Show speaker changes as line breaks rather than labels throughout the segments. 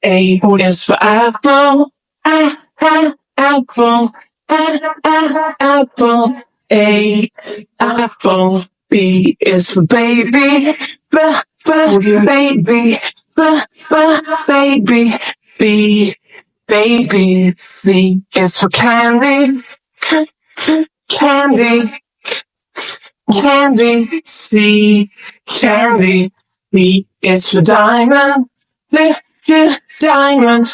A is for apple. Apple. Apple. A, apple. B is for baby. Baby. Baby. B, baby. C is for candy. Candy. Candy. C, candy. D is for diamond. Diamond.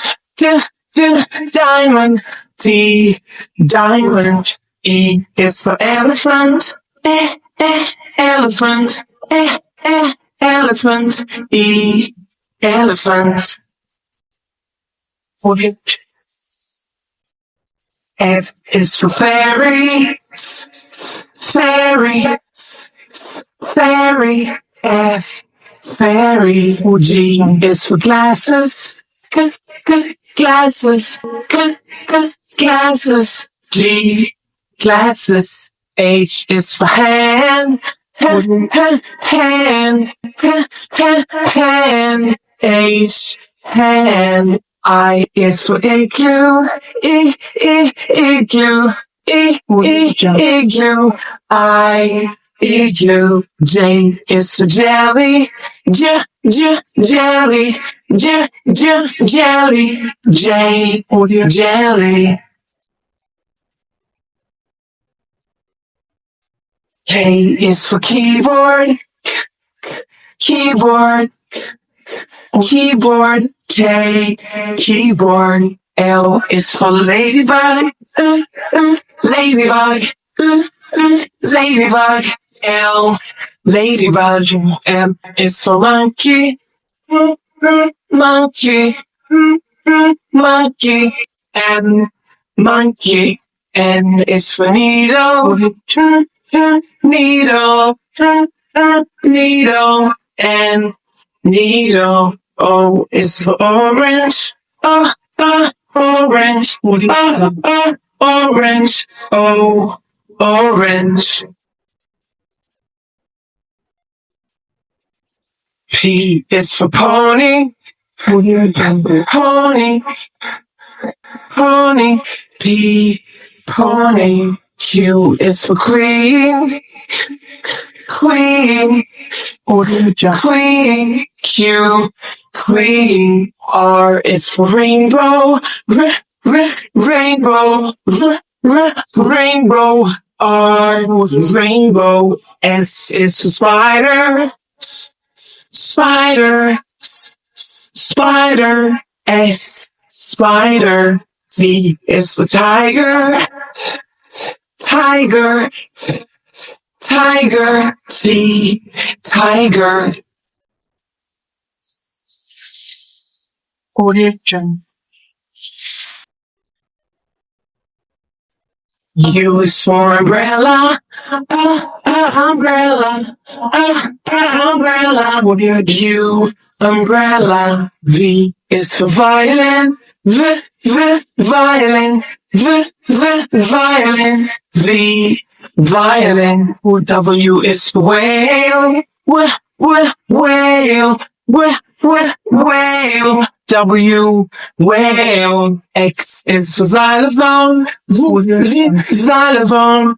Diamond. D, diamond. E is for elephant. Elephant. Elephant. E, elephant. F is for fairy. Fairy. Fairy. F, fairy. G is for glasses. Glasses. Glasses. G, glasses. H is for hand. Hand. Hand. H, hand. I is for igloo. Igloo. Igloo. I, igloo. J is for jelly. Jelly. Jelly. J, jelly. K is for keyboard. Keyboard. Keyboard. K, keyboard. L is for ladybug. Ladybug. Ladybug. L, ladybug. M is for monkey. Monkey. Monkey. N, monkey. N is for needle. Needle. Needle. N, needle. O is for orange. Orange. Orange. O, orange. P is for pony. Pony. Pony. P, pony. Q is for queen. Queen. Queen. Q, queen. R is for rainbow. Rainbow. Rainbow. R, rainbow. S is for spider. Spider. Spider. S, spider. T is for tiger. Tiger. Tiger. T, tiger. U is for umbrella. Umbrella. Umbrella. U, umbrella. V is for violin. Violin. Violin. V, violin. W is for whale. Whale. Whale. W, whale. X is for xylophone. Xylophone.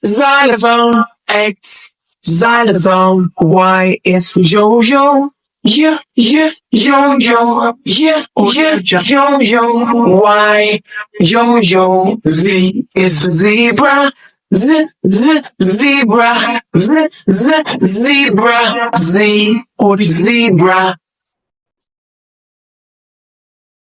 Xylophone. X, xylophone. Y is for yo-yo. Yo-yo. Yo-yo. Y, yo-yo. Z is for zebra. Zebra. Zebra. Z, zebra.